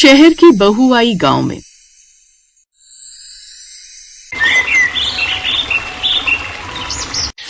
शहर की बहू आई गांव में।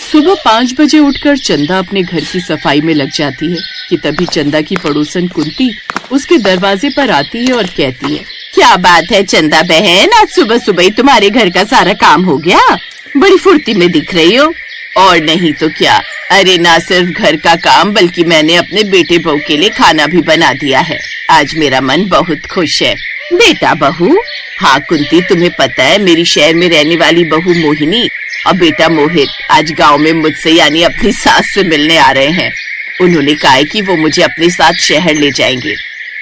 सुबह 5 बजे उठकर चंदा अपने घर की सफाई में लग जाती है कि तभी चंदा की पड़ोसन कुंती उसके दरवाजे पर आती है और कहती है, क्या बात है चंदा बहन, आज सुबह सुबह ही तुम्हारे घर का सारा काम हो गया? बड़ी फुर्ती में दिख रही हो। और नहीं तो क्या, अरे ना सिर्फ घर का काम बल्कि मैंने अपने बेटे बहू के लिए खाना भी बना दिया है। आज मेरा मन बहुत खुश है। बेटा बहू? हाँ कुंती, तुम्हें पता है मेरी शहर में रहने वाली बहू मोहिनी और बेटा मोहित आज गांव में मुझसे यानी अपनी सास से मिलने आ रहे हैं। उन्होंने कहा है कि वो मुझे अपने साथ शहर ले जाएंगे।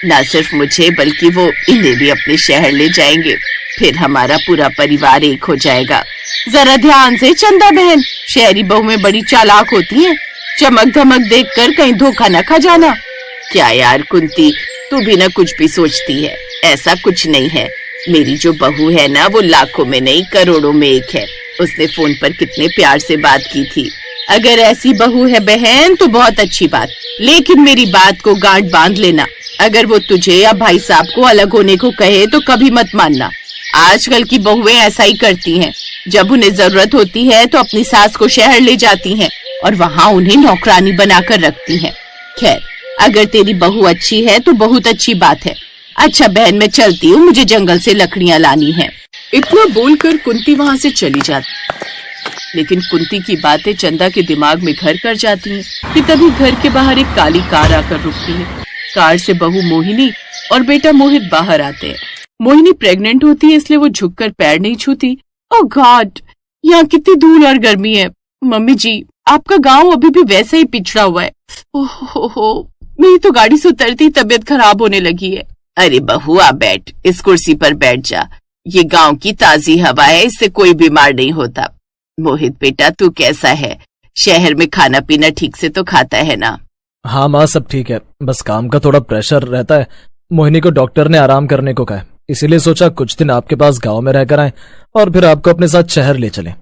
न सिर्फ मुझे बल्कि वो इन्हें भी अपने शहर ले जाएंगे। फिर हमारा पूरा परिवार एक हो जाएगा। जरा ध्यान से चंदा बहन, शहरी बहू में बड़ी चालाक होती है, चमक धमक देखकर कहीं धोखा न खा जाना। क्या यार कुंती, तू भी न कुछ भी सोचती है। ऐसा कुछ नहीं है। मेरी जो बहू है ना, वो लाखों में नहीं करोड़ों में एक है। उसने फोन पर कितने प्यार से बात की थी। अगर ऐसी बहू है बहन तो बहुत अच्छी बात, लेकिन मेरी बात को गांठ बांध लेना। अगर वो तुझे या भाई साहब को अलग होने को कहे तो कभी मत मानना। आजकल की बहुएं ऐसा ही करती हैं। जब उन्हें जरूरत होती है तो अपनी सास को शहर ले जाती हैं और वहाँ उन्हें नौकरानी बनाकर रखती हैं। खैर, अगर तेरी बहू अच्छी है तो बहुत अच्छी बात है। अच्छा बहन, मैं चलती हूँ, मुझे जंगल से लकड़ियाँ लानी है। इतना बोलकर कुंती वहाँ से चली जाती। लेकिन कुंती की बातें चंदा के दिमाग में घर कर जाती हैं कि तभी घर के बाहर एक काली कार आकर रुकती है। कार से बहू मोहिनी और बेटा मोहित बाहर आते हैं। मोहिनी प्रेग्नेंट होती है, इसलिए वो झुककर पैर नहीं छूती। ओह गॉड, यहाँ कितनी धूल और गर्मी है। मम्मी जी, आपका गांव अभी भी वैसा ही पिछड़ा हुआ है। ओहो, मेरी तो गाड़ी से उतरती तबीयत खराब होने लगी है। अरे बहू आ बैठ, इस कुर्सी पर बैठ जा। ये गांव की ताजी हवा है, इससे कोई बीमार नहीं होता। मोहित बेटा, तू कैसा है? शहर में खाना पीना ठीक से तो खाता है ना? हाँ माँ, सब ठीक है, बस काम का थोड़ा प्रेशर रहता है। मोहिनी को डॉक्टर ने आराम करने को कहा है, इसीलिए सोचा कुछ दिन आपके पास गांव में रहकर आए और फिर आपको अपने साथ शहर ले चलें।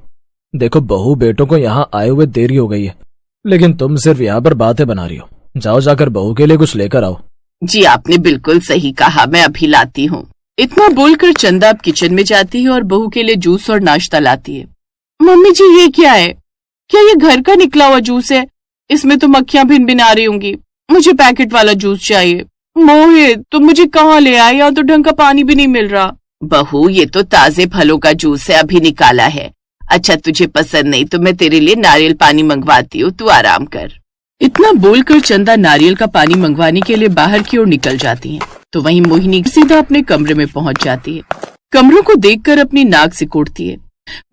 देखो बहू बेटों को यहाँ आए हुए देरी हो गई है, लेकिन तुम सिर्फ यहाँ पर बातें बना रही हो। जाओ जाकर बहू के लिए कुछ लेकर आओ। जी आपने बिल्कुल सही कहा, मैं अभी लाती हूँ। इतना बोलकर चंदा अब किचन में जाती है और बहू के लिए जूस और नाश्ता लाती है। मम्मी जी, ये क्या है? क्या ये घर का निकला हुआ जूस है? इसमें तो मक्खियां भिन-भिना रही होंगी। मुझे पैकेट वाला जूस चाहिए। मोहित, तुम मुझे कहाँ ले आए? यहाँ तो ढंग का पानी भी नहीं मिल रहा। बहू, ये तो ताजे फलों का जूस है, अभी निकाला है। अच्छा तुझे पसंद नहीं तो मैं तेरे लिए नारियल पानी मंगवाती हूँ, तू आराम कर। इतना बोलकर चंदा नारियल का पानी मंगवाने के लिए बाहर की ओर निकल जाती है, तो वहीं मोहिनी सीधा अपने कमरे में पहुंच जाती है। कमरों को देखकर अपनी नाक सिकोड़ती है।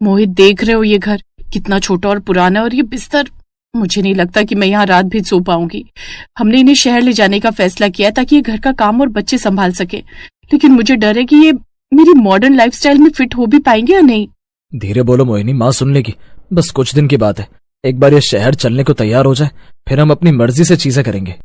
मोहित, देख रहे हो ये घर कितना छोटा और पुराना, और ये बिस्तर, मुझे नहीं लगता कि मैं यहाँ रात भी सो पाऊंगी। हमने इन्हें शहर ले जाने का फैसला किया ताकि ये घर का काम और बच्चे संभाल सके, लेकिन मुझे डर है कि ये मेरी मॉडर्न लाइफस्टाइल में फिट हो भी पाएंगे या नहीं। धीरे बोलो मोहिनी, माँ सुन लेगी। बस कुछ दिन की बात है, एक बार ये शहर चलने को तैयार हो जाए फिर हम अपनी मर्जी से चीजें करेंगे।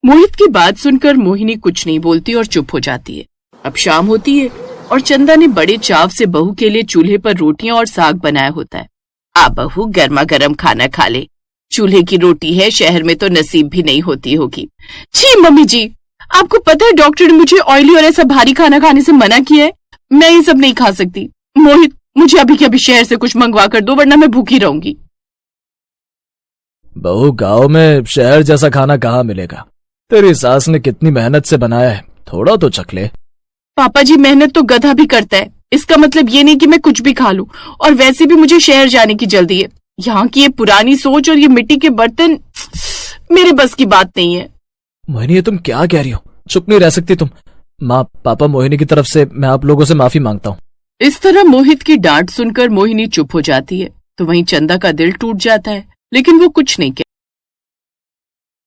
मोहित की बात सुनकर मोहिनी कुछ नहीं बोलती और चुप हो जाती है। अब शाम होती है और चंदा ने बड़े चाव से बहू के लिए चूल्हे पर रोटियां और साग बनाया होता है। आ बहू, गर्मा गर्म खाना खा ले। चूल्हे की रोटी है, शहर में तो नसीब भी नहीं होती होगी। जी मम्मी जी, आपको पता है डॉक्टर ने मुझे ऑयली और ऐसा भारी खाना खाने से मना किया है। मैं ये सब नहीं खा सकती। मोहित, मुझे अभी के अभी शहर से कुछ मंगवा कर दो, वरना मैं भूखी रहूंगी। बहू, गांव में शहर जैसा खाना कहाँ मिलेगा? तेरी सास ने कितनी मेहनत से बनाया है, थोड़ा तो चख ले। पापा जी, मेहनत तो गधा भी करता है। इसका मतलब ये नहीं कि मैं कुछ भी खा लूं, और वैसे भी मुझे शहर जाने की जल्दी है। यहाँ की ये पुरानी सोच और ये मिट्टी के बर्तन मेरे बस की बात नहीं है। मोहिनी, ये तुम क्या कह रही हो? चुप नहीं रह सकती तुम। माँ, पापा, मोहिनी की तरफ से मैं आप लोगों से माफी मांगता हूँ। इस तरह मोहित की डांट सुनकर मोहिनी चुप हो जाती है, तो वहीं चंदा का दिल टूट जाता है, लेकिन वो कुछ नहीं कहती।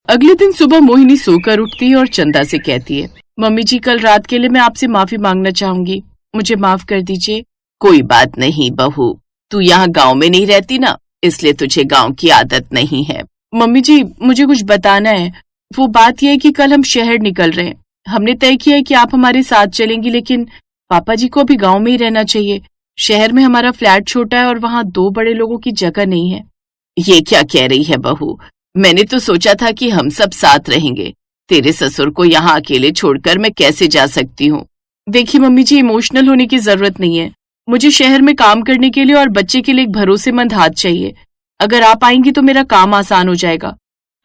अगले दिन सुबह मोहिनी सोकर उठती है और चंदा से कहती है, मम्मी जी, कल रात के लिए मैं आपसे माफी मांगना चाहूंगी, मुझे माफ कर दीजिए। कोई बात नहीं बहू, तू यहाँ गांव में नहीं रहती ना, इसलिए तुझे गांव की आदत नहीं है। मम्मी जी, मुझे कुछ बताना है। वो बात यह है कि कल हम शहर निकल रहे हैं। हमने तय किया है कि आप हमारे साथ चलेंगी, लेकिन पापा जी को अभी गांव में ही रहना चाहिए। शहर में हमारा फ्लैट छोटा है और वहाँ 2 बड़े लोगों की जगह नहीं है। ये क्या कह रही है बहू? मैंने तो सोचा था कि हम सब साथ रहेंगे। तेरे ससुर को यहाँ अकेले छोड़कर मैं कैसे जा सकती हूँ? देखिए मम्मी जी, इमोशनल होने की जरूरत नहीं है। मुझे शहर में काम करने के लिए और बच्चे के लिए एक भरोसेमंद हाथ चाहिए। अगर आप आएंगी तो मेरा काम आसान हो जाएगा।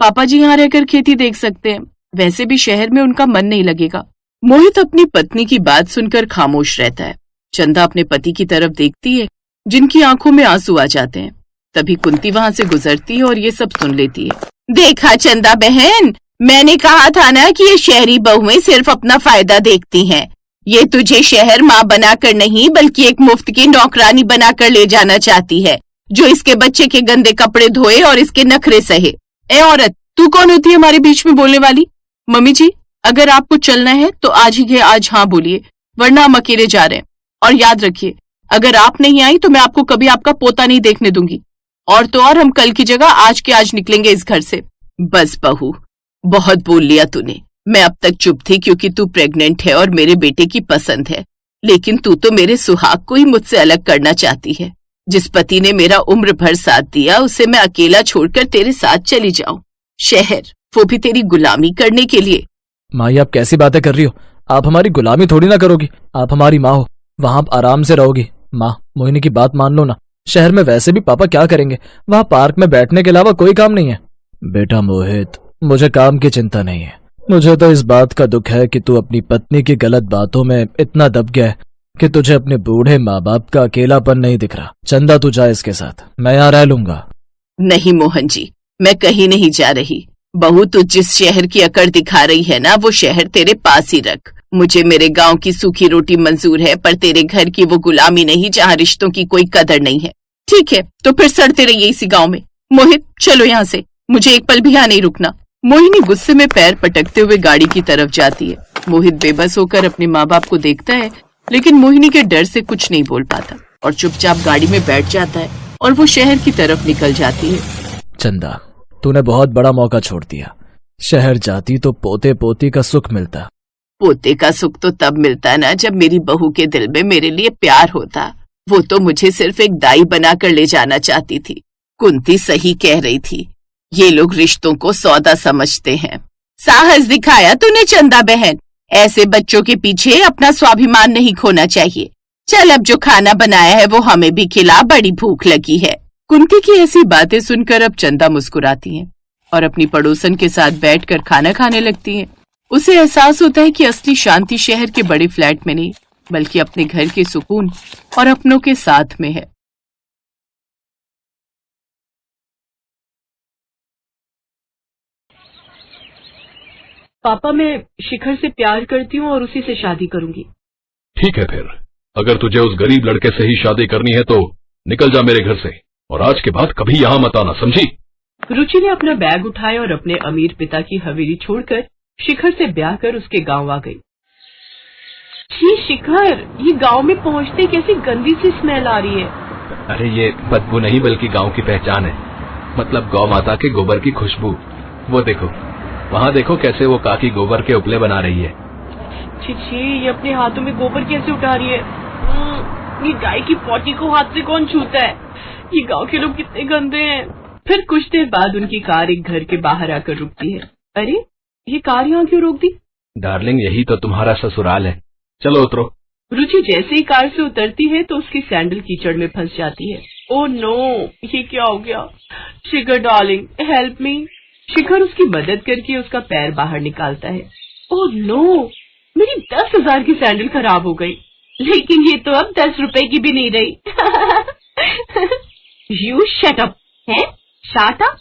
पापा जी यहाँ रहकर खेती देख सकते हैं, वैसे भी शहर में उनका मन नहीं लगेगा। मोहित अपनी पत्नी की बात सुनकर खामोश रहता है। चंदा अपने पति की तरफ देखती है, जिनकी आंखों में आंसू आ जाते हैं। तभी कुंती वहां से गुजरती है और ये सब सुन लेती है। देखा चंदा बहन, मैंने कहा था ना कि ये शहरी बहुएं सिर्फ अपना फायदा देखती हैं। ये तुझे शहर माँ बनाकर नहीं बल्कि एक मुफ्त की नौकरानी बनाकर ले जाना चाहती है, जो इसके बच्चे के गंदे कपड़े धोए और इसके नखरे सहे। ए औरत, तू कौन होती है हमारे बीच में बोलने वाली? मम्मी जी, अगर आपको चलना है तो आज ही के आज हाँ बोलिए, वरना हम अकेले जा रहे हैं। और याद रखिए, अगर आप नहीं आई तो मैं आपको कभी आपका पोता नहीं देखने दूंगी। और तो और हम कल की जगह आज के आज निकलेंगे इस घर से। बस बहू, बहुत बोल लिया तूने। मैं अब तक चुप थी क्योंकि तू प्रेग्नेंट है और मेरे बेटे की पसंद है, लेकिन तू तो मेरे सुहाग को ही मुझसे अलग करना चाहती है। जिस पति ने मेरा उम्र भर साथ दिया, उसे मैं अकेला छोड़कर तेरे साथ चली जाऊं शहर, वो भी तेरी गुलामी करने के लिए। माँ, आप कैसी बातें कर रही हो? आप हमारी गुलामी थोड़ी ना करोगी। आप हमारी माँ हो, वहां आप आराम से रहोगी। माँ, मोहिनी की बात मान लो ना। शहर में वैसे भी पापा क्या करेंगे? वहां पार्क में बैठने के अलावा कोई काम नहीं है। बेटा मोहित, मुझे काम की चिंता नहीं है। मुझे तो इस बात का दुख है कि तू अपनी पत्नी की गलत बातों में इतना दब गया है कि तुझे अपने बूढ़े माँ बाप का अकेलापन नहीं दिख रहा। चंदा, तू जा इसके साथ, मैं यहाँ रह लूंगा। नहीं मोहन जी, मैं कहीं नहीं जा रही। बहू, तू जिस शहर की अकड़ दिखा रही है ना, वो शहर तेरे पास ही रख। मुझे मेरे गांव की सूखी रोटी मंजूर है, पर तेरे घर की वो गुलामी नहीं जहाँ रिश्तों की कोई कदर नहीं है। ठीक है, तो फिर सड़ते रहिए इसी गांव में। मोहित, चलो यहाँ से, मुझे एक पल भी यहाँ नहीं रुकना। मोहिनी गुस्से में पैर पटकते हुए गाड़ी की तरफ जाती है। मोहित बेबस होकर अपने माँ बाप को देखता है, लेकिन मोहिनी के डर से कुछ नहीं बोल पाता और चुपचाप गाड़ी में बैठ जाता है और वो शहर की तरफ निकल जाती है। चंदा, तूने बहुत बड़ा मौका छोड़ दिया। शहर जाती तो पोते पोती का सुख मिलता। पोते का सुख तो तब मिलता ना जब मेरी बहू के दिल में मेरे लिए प्यार होता। वो तो मुझे सिर्फ एक दाई बनाकर ले जाना चाहती थी। कुंती सही कह रही थी, ये लोग रिश्तों को सौदा समझते हैं। साहस दिखाया तूने चंदा बहन। ऐसे बच्चों के पीछे अपना स्वाभिमान नहीं खोना चाहिए। चल, अब जो खाना बनाया है वो हमें भी खिला, बड़ी भूख लगी है। कुंती की ऐसी बातें सुनकर अब चंदा मुस्कुराती है और अपनी पड़ोसन के साथ बैठकर खाना खाने लगती है। उसे एहसास होता है कि असली शांति शहर के बड़े फ्लैट में नहीं, बल्कि अपने घर के सुकून और अपनों के साथ में है। पापा, मैं शिखर से प्यार करती हूँ और उसी से शादी करूंगी। ठीक है, फिर अगर तुझे उस गरीब लड़के से ही शादी करनी है तो निकल जा मेरे घर से, और आज के बाद कभी यहाँ मत आना, समझी? रुचि ने अपना बैग उठाया और अपने अमीर पिता की हवेली छोड़कर शिखर से ब्याह कर उसके गांव आ गई। जी शिखर, ये गांव में पहुंचते कैसी गंदी सी स्मेल आ रही है। अरे ये बदबू नहीं बल्कि गांव की पहचान है, मतलब गौ माता के गोबर की खुशबू। वो देखो, वहाँ देखो कैसे वो काकी गोबर के उपले बना रही है। छी, ये अपने हाथों में गोबर कैसे उठा रही है? ये गाय की पोटी को हाथ से कौन छूता है? ये गांव के लोग कितने गंदे हैं। फिर कुछ देर बाद उनकी कार एक घर के बाहर आकर रुकती है। अरे, ये कार यहाँ क्यों रोक दी? डार्लिंग, यही तो तुम्हारा ससुराल है, चलो उतरो। रुचि जैसे ही कार से उतरती है तो उसकी सैंडल कीचड़ में फंस जाती है। ओह नो, ये क्या हो गया? शिखर डार्लिंग, हेल्प मी। शिखर उसकी मदद करके उसका पैर बाहर निकालता है। ओह नो, मेरी 10,000 की सैंडल खराब हो गई, लेकिन ये तो अब 10 रुपए की भी नहीं रही। You shut up. है? Shut up?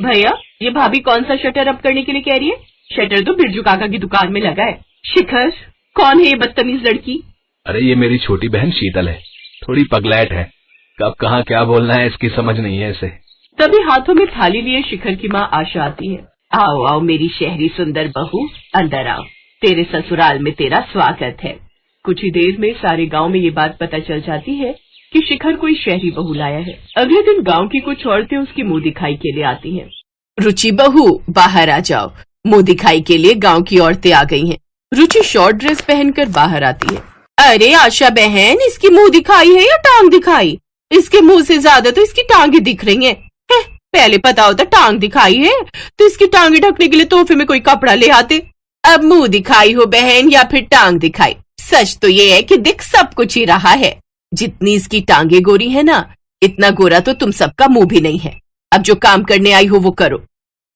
भैया, ये भाभी कौन सा शटर अप करने के लिए कह रही है? शटर तो बिरजू काका की दुकान में लगा है। शिखर, कौन है ये बदतमीज लड़की? अरे ये मेरी छोटी बहन शीतल है, थोड़ी पगलैट है, कब कहाँ क्या बोलना है इसकी समझ नहीं है इसे। तभी हाथों में थाली लिए शिखर की माँ आशा आती है। आओ आओ मेरी शहरी सुंदर बहू, अंदर आओ, तेरे ससुराल में तेरा स्वागत है। कुछ ही देर में सारे गांव में ये बात पता चल जाती है कि शिखर कोई शहरी बहू लाया है। अगले दिन गांव की कुछ औरतें उसकी मुंह दिखाई के लिए आती हैं। रुचि बहू, बाहर आ जाओ, मुंह दिखाई के लिए गांव की औरतें आ गई हैं। रुचि शॉर्ट ड्रेस पहनकर बाहर आती है। अरे आशा बहन, इसकी मुंह दिखाई है या टांग दिखाई? इसके मुंह से ज्यादा तो इसकी टांगे दिख रही हैं। पहले पता होता टांग दिखाई है तो इसकी टांगे ढकने के लिए तोहफे में कोई कपड़ा ले आते। अब मुंह दिखाई हो बहन या फिर टांग दिखाई, सच तो ये है कि दिख सब कुछ ही रहा है। जितनी इसकी टांगे गोरी है ना, इतना गोरा तो तुम सबका मुंह भी नहीं है। अब जो काम करने आई हो वो करो।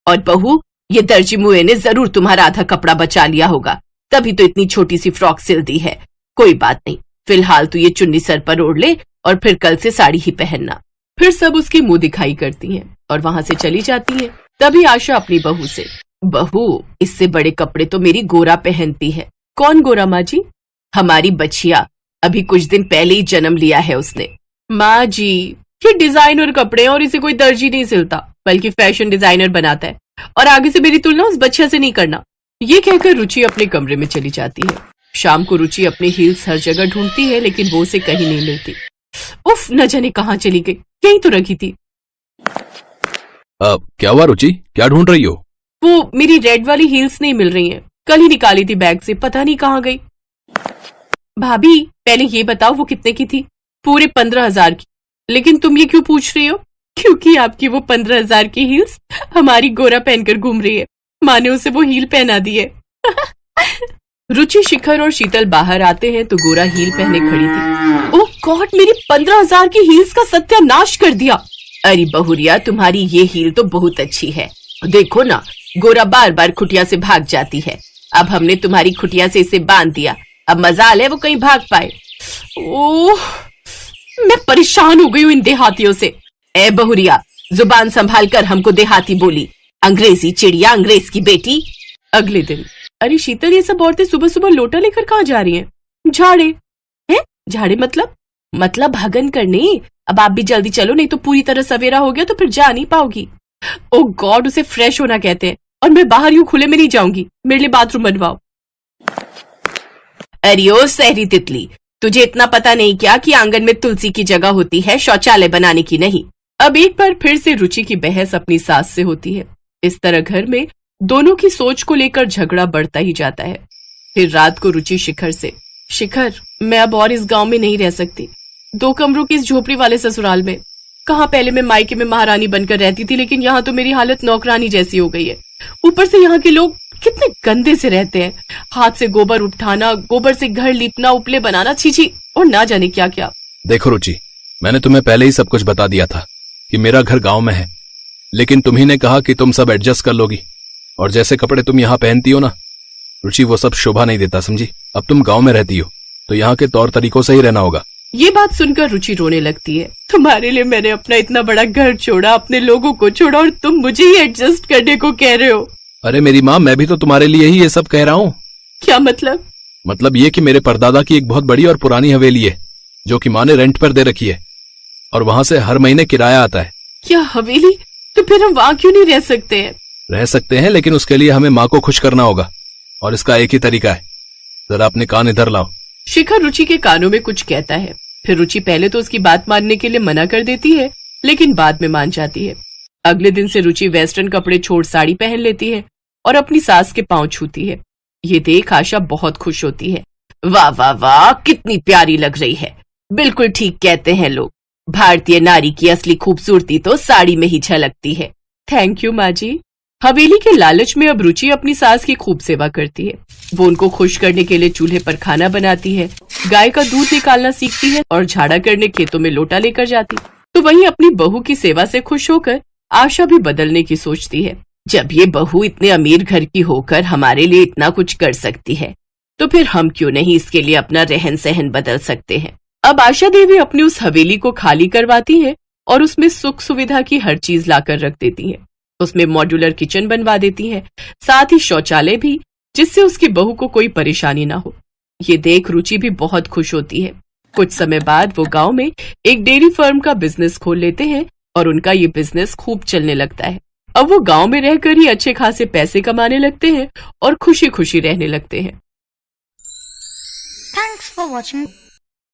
और बहू, ये दर्जी मुए ने जरूर तुम्हारा आधा कपड़ा बचा लिया होगा, तभी तो इतनी छोटी सी फ्रॉक सिल दी है। कोई बात नहीं, फिलहाल तो ये चुन्नी सर पर ओढ़ ले और फिर कल से साड़ी ही पहनना। फिर सब उसकी मुंह दिखाई करती हैं और वहां से चली जाती हैं। तभी आशा अपनी बहू से, बहू, इससे बड़े कपड़े तो मेरी गोरा पहनती है। कौन गोरा माँ जी? हमारी बच्चिया, अभी कुछ दिन पहले ही जन्म लिया है उसने। माँ जी, ये डिजाइनर कपड़े और इसे कोई दर्जी नहीं सिलता, बल्कि फैशन डिजाइनर बनाता है, और आगे से मेरी तुलना उस बच्चिया से नहीं करना। ये कहकर रुचि अपने कमरे में चली जाती है। शाम को रुचि अपने हील्स हर जगह ढूंढती है, लेकिन वो उसे कहीं नहीं मिलती। उफ, न जाने कहाँ चली गई, यहीं तो रखी थी। क्या हुआ रुचि, क्या ढूंढ रही हो? वो मेरी रेड वाली हील्स नहीं मिल रही हैं। कल ही निकाली थी बैग से, पता नहीं कहाँ गई। भाभी, पहले ये बताओ वो कितने की थी? पूरे 15,000 की। लेकिन तुम ये क्यों पूछ रही हो? क्योंकि आपकी वो 15,000 की हील्स हमारी गोरा पहनकर घूम रही है। माँ ने उसे वो हील पहना दी है। रुचि, शिखर और शीतल बाहर आते हैं तो गोरा हील पहने खड़ी थी। ओह गॉड, मेरी 15,000 की हील्स का सत्यानाश कर दिया। अरे बहुरिया, तुम्हारी ये हील तो बहुत अच्छी है। देखो ना, गोरा बार बार खुटिया से भाग जाती है। अब हमने तुम्हारी खुटिया से इसे बांध दिया, अब मजाल है वो कहीं भाग पाए। ओह, मैं परेशान हो गई हूँ इन देहातियों से। ए बहुरिया, जुबान संभाल कर हमको देहाती बोली। अंग्रेजी चिड़िया, अंग्रेज की बेटी। अगले दिन, अरे शीतल, ये सब औरतें सुबह सुबह लोटा लेकर कहाँ जा रही हैं? झाड़े हैं? झाड़े मतलब भगन करने। अब आप भी जल्दी चलो, नहीं तो पूरी तरह सवेरा हो गया तो फिर जा नहीं पाओगी। ओ गॉड, उसे फ्रेश होना कहते हैं, और मैं बाहर यूं खुले में नहीं जाऊंगी। मेरे लिए बाथरूम बनवाओ। अरे ओ सहरी तितली, तुझे इतना पता नहीं क्या कि आंगन में तुलसी की जगह होती है, शौचालय बनाने की नहीं। अब एक बार फिर से रुचि की बहस अपनी सास से होती है। इस तरह घर में दोनों की सोच को लेकर झगड़ा बढ़ता ही जाता है। फिर रात को रुचि शिखर से, शिखर, मैं अब और इस गांव में नहीं रह सकती। 2 कमरों की इस झोपड़ी वाले ससुराल में। कहाँ पहले मैं मायके में महारानी बनकर रहती थी, लेकिन यहाँ तो मेरी हालत नौकरानी जैसी हो गई है। ऊपर से यहाँ के लोग कितने गंदे से रहते हैं। हाथ से गोबर उठाना, गोबर से घर लीपना, उपले बनाना, छीछी, और ना जाने क्या क्या। देखो रुचि, मैंने तुम्हें पहले ही सब कुछ बता दिया था कि मेरा घर गांव में है, लेकिन तुम्ही ने कहा कि तुम सब एडजस्ट कर लोगी। और जैसे कपड़े तुम यहाँ पहनती हो ना रुचि, वो सब शोभा नहीं देता, समझी? अब तुम गांव में रहती हो तो यहाँ के तौर तरीकों से ही रहना होगा। ये बात सुनकर रुचि रोने लगती है। तुम्हारे लिए मैंने अपना इतना बड़ा घर छोड़ा, अपने लोगों को छोड़ा, और तुम मुझे ही एडजस्ट करने को कह रहे हो। अरे मेरी माँ, मैं भी तो तुम्हारे लिए ही ये सब कह रहा हूँ। क्या मतलब? मतलब ये कि मेरे परदादा की एक बहुत बड़ी और पुरानी हवेली है, जो कि माँ ने रेंट पर दे रखी है, और वहां से हर महीने किराया आता है। क्या हवेली? तो फिर हम वहाँ क्यों नहीं रह सकते हैं? रह सकते हैं, लेकिन उसके लिए हमें माँ को खुश करना होगा, और इसका एक ही तरीका है। जरा अपने कान इधर लाओ। शिखर रुचि के कानों में कुछ कहता है। फिर रुचि पहले तो उसकी बात मानने के लिए मना कर देती है, लेकिन बाद में मान जाती है। अगले दिन से रुचि वेस्टर्न कपड़े छोड़ साड़ी पहन लेती है और अपनी सास के पांव छूती है। ये देख आशा बहुत खुश होती है। वाह वाह वाह, कितनी प्यारी लग रही है। बिल्कुल ठीक कहते हैं लोग, भारतीय नारी की असली खूबसूरती तो साड़ी में ही झलकती है। थैंक यू माँ जी। हवेली के लालच में अब रुचि अपनी सास की खूब सेवा करती है। वो उनको खुश करने के लिए चूल्हे पर खाना बनाती है, गाय का दूध निकालना सीखती है और झाड़ा करने खेतों में लोटा लेकर जाती। तो वहीं अपनी बहू की सेवा से खुश होकर आशा भी बदलने की सोचती है। जब ये बहू इतने अमीर घर की होकर हमारे लिए इतना कुछ कर सकती है, तो फिर हम क्यों नहीं इसके लिए अपना रहन सहन बदल सकते हैं। अब आशा देवी अपनी उस हवेली को खाली करवाती है और उसमें सुख सुविधा की हर चीज लाकर रख देती है। उसमें मॉड्यूलर किचन बनवा देती है, साथ ही शौचालय भी, जिससे उसकी बहू को कोई परेशानी ना हो। ये देख रुचि भी बहुत खुश होती है। कुछ समय बाद वो गांव में एक डेयरी फार्म का बिजनेस खोल लेते हैं और उनका ये बिजनेस खूब चलने लगता है। अब वो गांव में रहकर ही अच्छे खासे पैसे कमाने लगते हैं और खुशी खुशी रहने लगते हैं। Thanks for watching.